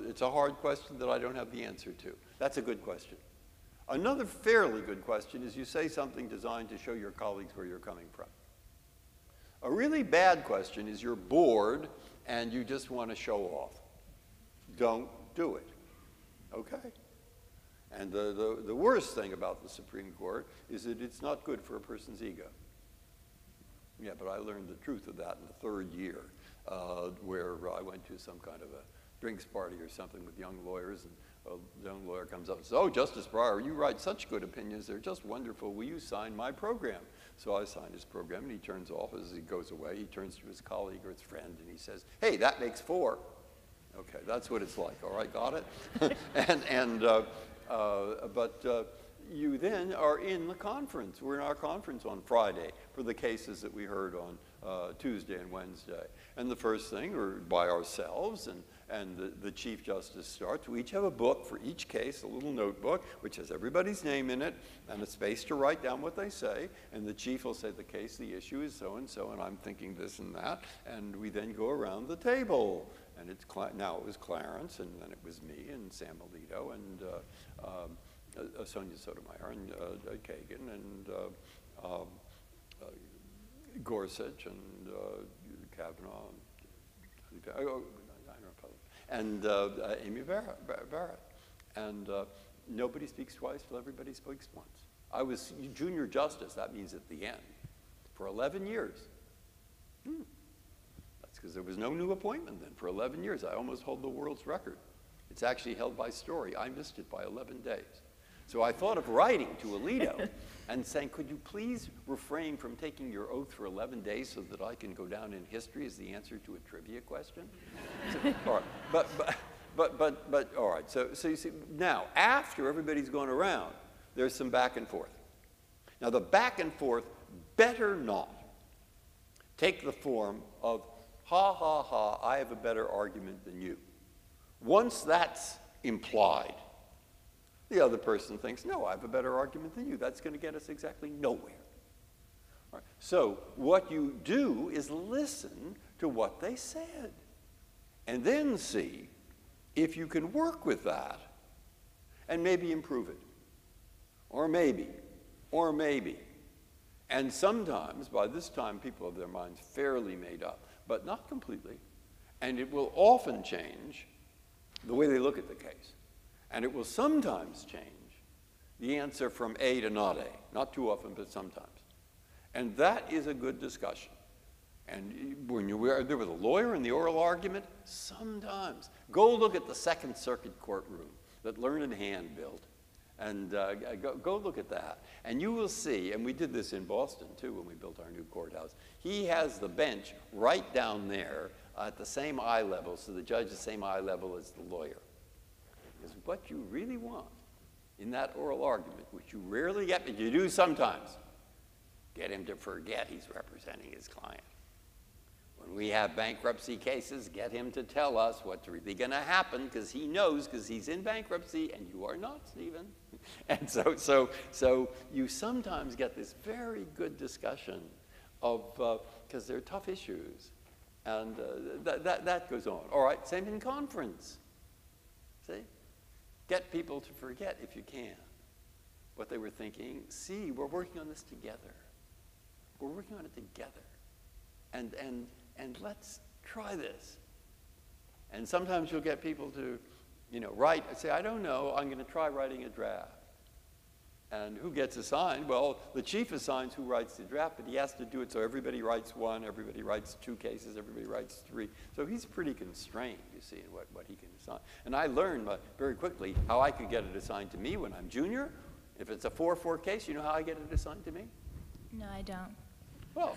it's a hard question that I don't have the answer to. That's a good question. Another fairly good question is you say something designed to show your colleagues where you're coming from. A really bad question is you're bored and you just want to show off. Don't do it. Okay? And the worst thing about the Supreme Court is that it's not good for a person's ego. Yeah, but I learned the truth of that in the third year, where I went to some kind of a drinks party or something with young lawyers, and a young lawyer comes up and says, oh, Justice Breyer, you write such good opinions, they're just wonderful, will you sign my program? So I signed his program, and he turns off as he goes away, he turns to his colleague or his friend, and he says, hey, that makes 4. Okay, that's what it's like, all right, got it? But you then are in the conference. We're in our conference on Friday for the cases that we heard on Tuesday and Wednesday. And the first thing, we're by ourselves, and the Chief Justice starts. We each have a book for each case, a little notebook, which has everybody's name in it, and a space to write down what they say. And the Chief will say, the case, the issue is so-and-so, and I'm thinking this and that. And we then go around the table. And now it was Clarence, and then it was me, and Sam Alito, and Sonia Sotomayor, and Kagan, and Gorsuch, and Kavanaugh, and Amy Barrett. And nobody speaks twice till everybody speaks once. I was junior justice, that means at the end, for 11 years. Because there was no new appointment then. For 11 years, I almost hold the world's record. It's actually held by Story. I missed it by 11 days. So I thought of writing to Alito and saying, could you please refrain from taking your oath for 11 days so that I can go down in history as the answer to a trivia question? So, all right. but all right, so you see, now, after everybody's gone around, there's some back and forth. Now, the back and forth better not take the form of, ha, ha, ha, I have a better argument than you. Once that's implied, the other person thinks, no, I have a better argument than you. That's going to get us exactly nowhere. All right. So what you do is listen to what they said, and then see if you can work with that and maybe improve it. Or maybe. And sometimes, by this time, people have their minds fairly made up, but not completely. And it will often change the way they look at the case. And it will sometimes change the answer from A to not A. Not too often, but sometimes. And that is a good discussion. And when there was a lawyer in the oral argument, sometimes. Go look at the Second Circuit courtroom that Learned Hand built. And go look at that. And you will see, and we did this in Boston, too, when we built our new courthouse. He has the bench right down there at the same eye level, so the judge is the same eye level as the lawyer. Because what you really want in that oral argument, which you rarely get, but you do sometimes, get him to forget he's representing his client. When we have bankruptcy cases, get him to tell us what's really going to happen, because he knows, because he's in bankruptcy, and you are not, Stephen. And so you sometimes get this very good discussion of, because they're tough issues, and that goes on. All right, same in conference. See? Get people to forget, if you can, what they were thinking. See, we're working on this together. We're working on it together. And let's try this. And sometimes you'll get people to, write, say, I don't know, I'm going to try writing a draft. And who gets assigned? Well, the chief assigns who writes the draft, but he has to do it so everybody writes one, everybody writes 2 cases, everybody writes 3. So he's pretty constrained, you see, in what he can assign. And I learned very quickly how I could get it assigned to me when I'm junior. If it's a 4-4 case, you know how I get it assigned to me? No, I don't. Well,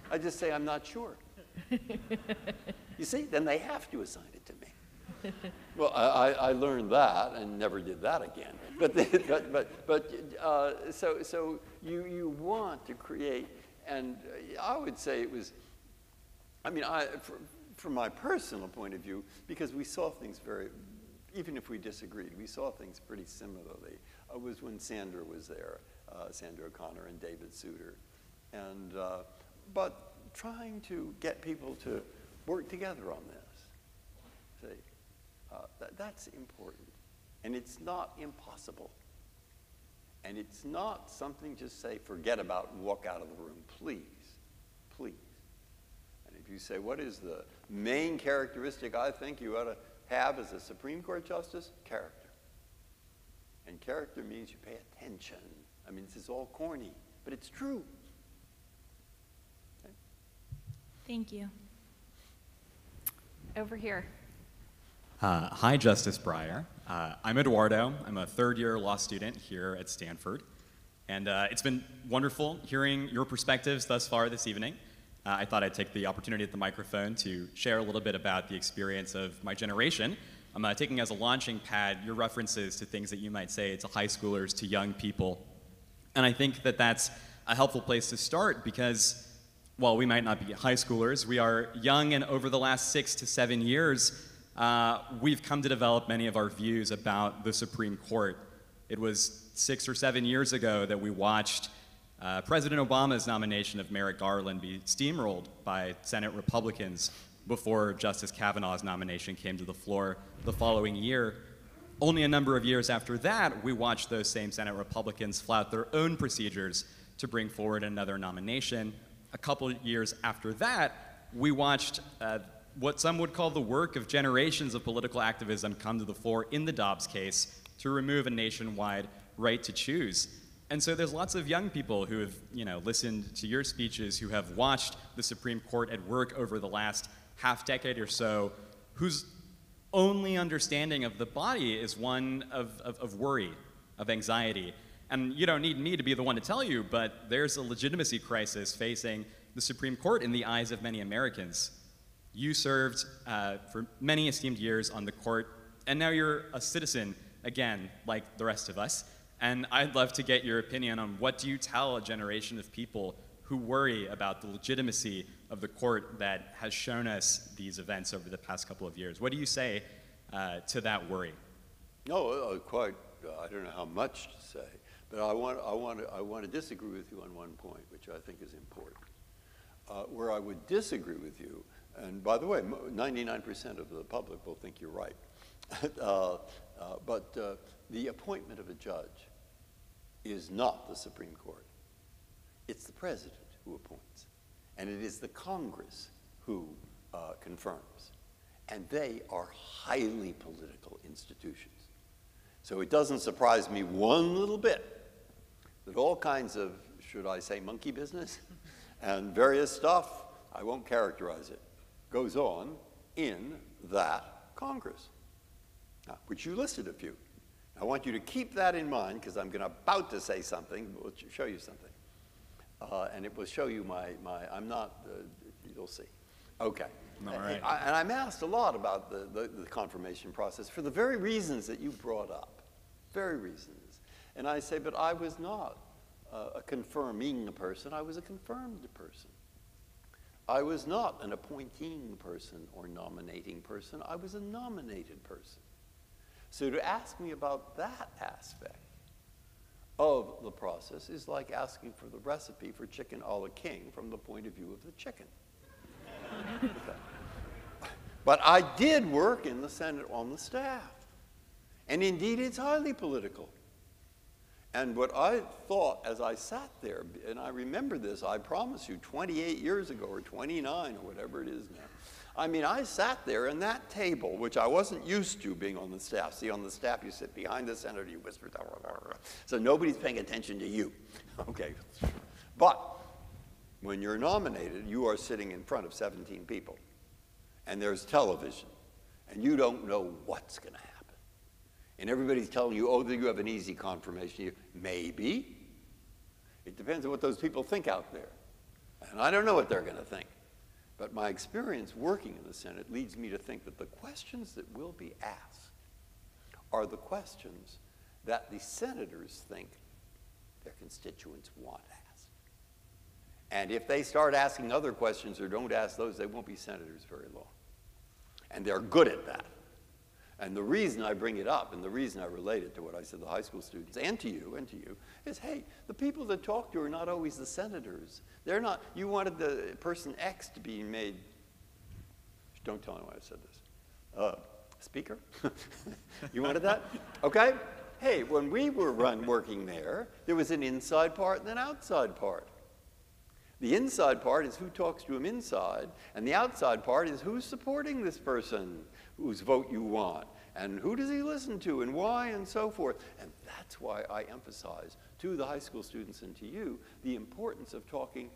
I just say I'm not sure. You see, then they have to assign it to me. Well, I learned that and never did that again. So you want to create, and I would say it was, from my personal point of view, because we saw things even if we disagreed, we saw things pretty similarly. It was when Sandra was there, Sandra O'Connor and David Souter, and but trying to get people to work together on this. See, that's important, and it's not impossible, and it's not something just say forget about and walk out of the room, please. And if you say, what is the main characteristic I think you ought to have as a Supreme Court justice? Character. And character means you pay attention. This is all corny, but it's true. Okay? Thank you. Over here. Hi, Justice Breyer. I'm Eduardo. I'm a third-year law student here at Stanford. And it's been wonderful hearing your perspectives thus far this evening. I thought I'd take the opportunity at the microphone to share a little bit about the experience of my generation. I'm taking as a launching pad your references to things that you might say to high schoolers, to young people. And I think that that's a helpful place to start because while we might not be high schoolers, we are young, and over the last 6 to 7 years, we've come to develop many of our views about the Supreme Court. It was 6 or 7 years ago that we watched President Obama's nomination of Merrick Garland be steamrolled by Senate Republicans before Justice Kavanaugh's nomination came to the floor the following year. Only a number of years after that, we watched those same Senate Republicans flout their own procedures to bring forward another nomination. A couple years after that, we watched what some would call the work of generations of political activism come to the fore in the Dobbs case to remove a nationwide right to choose. And so there's lots of young people who have, listened to your speeches, who have watched the Supreme Court at work over the last half decade or so, whose only understanding of the body is one of worry, of anxiety. And you don't need me to be the one to tell you, but there's a legitimacy crisis facing the Supreme Court in the eyes of many Americans. You served for many esteemed years on the court and now you're a citizen again, like the rest of us. And I'd love to get your opinion on what do you tell a generation of people who worry about the legitimacy of the court that has shown us these events over the past couple of years. What do you say to that worry? No, quite. I don't know how much to say, but I want to disagree with you on one point, which I think is important. Where I would disagree with you, and by the way, 99% of the public will think you're right, but the appointment of a judge is not the Supreme Court. It's the president who appoints, and it is the Congress who confirms, and they are highly political institutions. So it doesn't surprise me one little bit that all kinds of, should I say, monkey business and various stuff, I won't characterize it, goes on in that Congress, which you listed a few. I want you to keep that in mind because I'm about to say something, we'll show you something. And it will show you I'm not, you'll see. Okay. All right. And I'm asked a lot about the confirmation process for the very reasons that you brought up, very reasons. And I say, but I was not a confirming person, I was a confirmed person. I was not an appointing person or nominating person, I was a nominated person. So to ask me about that aspect of the process is like asking for the recipe for chicken a la king from the point of view of the chicken. Okay. But I did work in the Senate on the staff. And indeed, it's highly political. And what I thought as I sat there, and I remember this, I promise you, 28 years ago or 29 or whatever it is now. I mean, I sat there in that table, which I wasn't used to being on the staff. See, on the staff, you sit behind the senator, you whisper, so nobody's paying attention to you. Okay. But when you're nominated, you are sitting in front of 17 people. And there's television. And you don't know what's going to happen. And everybody's telling you, oh, you have an easy confirmation. Maybe. It depends on what those people think out there. And I don't know what they're going to think. But my experience working in the Senate leads me to think that the questions that will be asked are the questions that the senators think their constituents want asked. And if they start asking other questions or don't ask those, they won't be senators very long. And they're good at that. And the reason I bring it up, and the reason I relate it to what I said to the high school students, and to you, is, hey, the people that talk to you are not always the senators. They're not, you wanted the person X to be made, don't tell anyone I said this, speaker? You wanted that? Okay? Hey, when we were working there was an inside part and an outside part. The inside part is who talks to him inside, and the outside part is who's supporting this person whose vote you want, and who does he listen to, and why, and so forth. And that's why I emphasize to the high school students and to you the importance of talking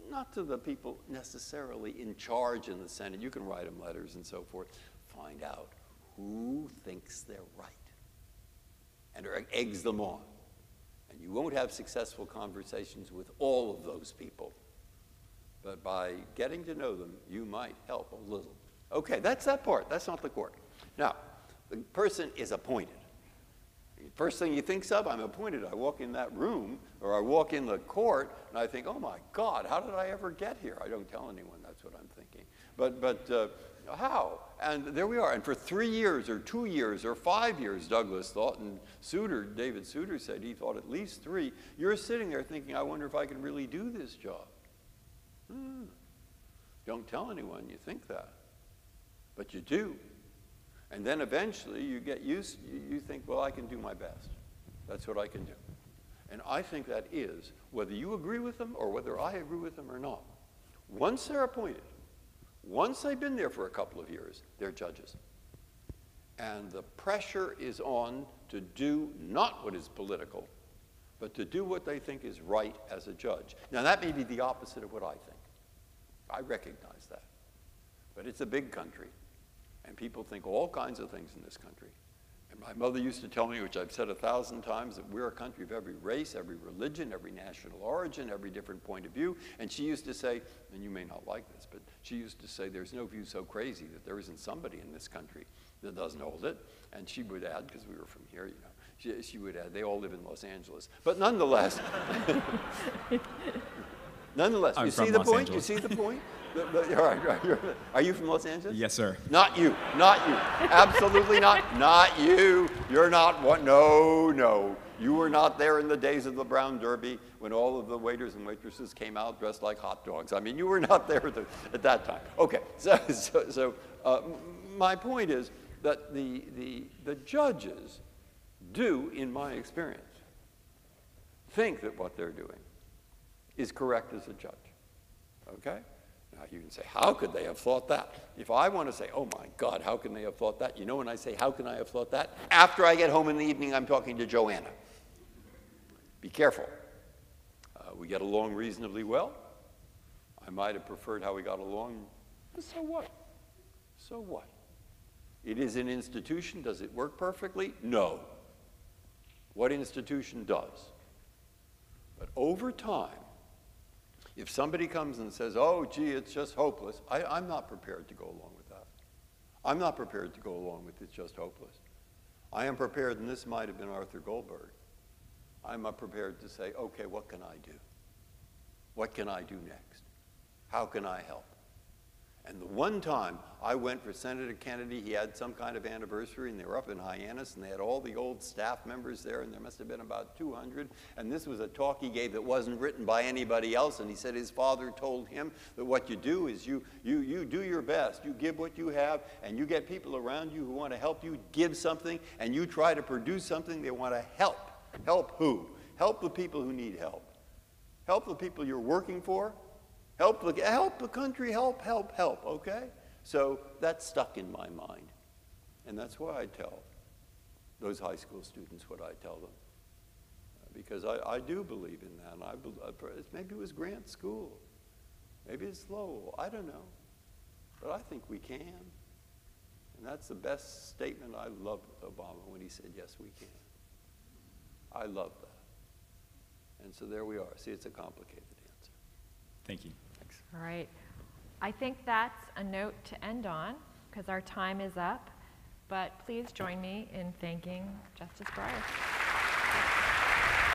not to the people necessarily in charge in the Senate. You can write them letters and so forth. Find out who thinks they're right and eggs them on. And you won't have successful conversations with all of those people. But by getting to know them, you might help a little. Okay, that's that part. That's not the court. Now, the person is appointed. First thing you think of, I'm appointed. I walk in that room, or I walk in the court, and I think, oh my God, how did I ever get here? I don't tell anyone that's what I'm thinking. But how? And there we are. And for 3 years, or 2 years, or 5 years, Douglas thought, and David Souter said he thought at least 3. You're sitting there thinking, I wonder if I can really do this job. Don't tell anyone you think that. But you do. And then eventually you get used, you think, well, I can do my best. That's what I can do. And I think that is, whether you agree with them or whether I agree with them or not, once they're appointed, once they've been there for a couple of years, they're judges. And the pressure is on to do not what is political, but to do what they think is right as a judge. Now, that may be the opposite of what I think. I recognize that. But it's a big country. And people think all kinds of things in this country. And my mother used to tell me, which I've said 1,000 times, that we're a country of every race, every religion, every national origin, every different point of view. And she used to say, and you may not like this, but she used to say, there's no view so crazy that there isn't somebody in this country that doesn't hold it. And she would add, because we were from here, she would add, they all live in Los Angeles. But nonetheless, I'm you from see the Los point? Angeles. You see the point? All right. Are you from Los Angeles? Yes, sir. Not you. Not you. Absolutely not. Not you. You're not one. No. You were not there in the days of the Brown Derby when all of the waiters and waitresses came out dressed like hot dogs. I mean, you were not there at that time. Okay. So my point is that the judges do, in my experience, think that what they're doing is correct as a judge. Okay? Now you can say, how could they have thought that? If I want to say, oh my God, how can they have thought that? You know when I say, how can I have thought that? After I get home in the evening, I'm talking to Joanna. Be careful. We get along reasonably well. I might have preferred how we got along. But so what? So what? It is an institution. Does it work perfectly? No. What institution does? But over time, if somebody comes and says, oh, gee, it's just hopeless, I'm not prepared to go along with that. I'm not prepared to go along with it's just hopeless. I am prepared, and this might have been Arthur Goldberg, I'm prepared to say, okay, what can I do? What can I do next? How can I help? And the one time I went for Senator Kennedy, he had some kind of anniversary, and they were up in Hyannis, and they had all the old staff members there, and there must have been about 200. And this was a talk he gave that wasn't written by anybody else, and he said his father told him that what you do is you do your best. You give what you have, and you get people around you who want to help you give something, and you try to produce something they want to help. Help who? Help the people who need help. Help the people you're working for. Help the country, help, okay? So that's stuck in my mind. And that's why I tell those high school students what I tell them. Because I do believe in that. And maybe it was Grant School. Maybe it's Lowell. I don't know. But I think we can. And that's the best statement. I loved Obama when he said, yes, we can. I love that. And so there we are. See, it's a complicated answer. Thank you. Thanks. All right. I think that's a note to end on because our time is up. But please join me in thanking Justice Breyer.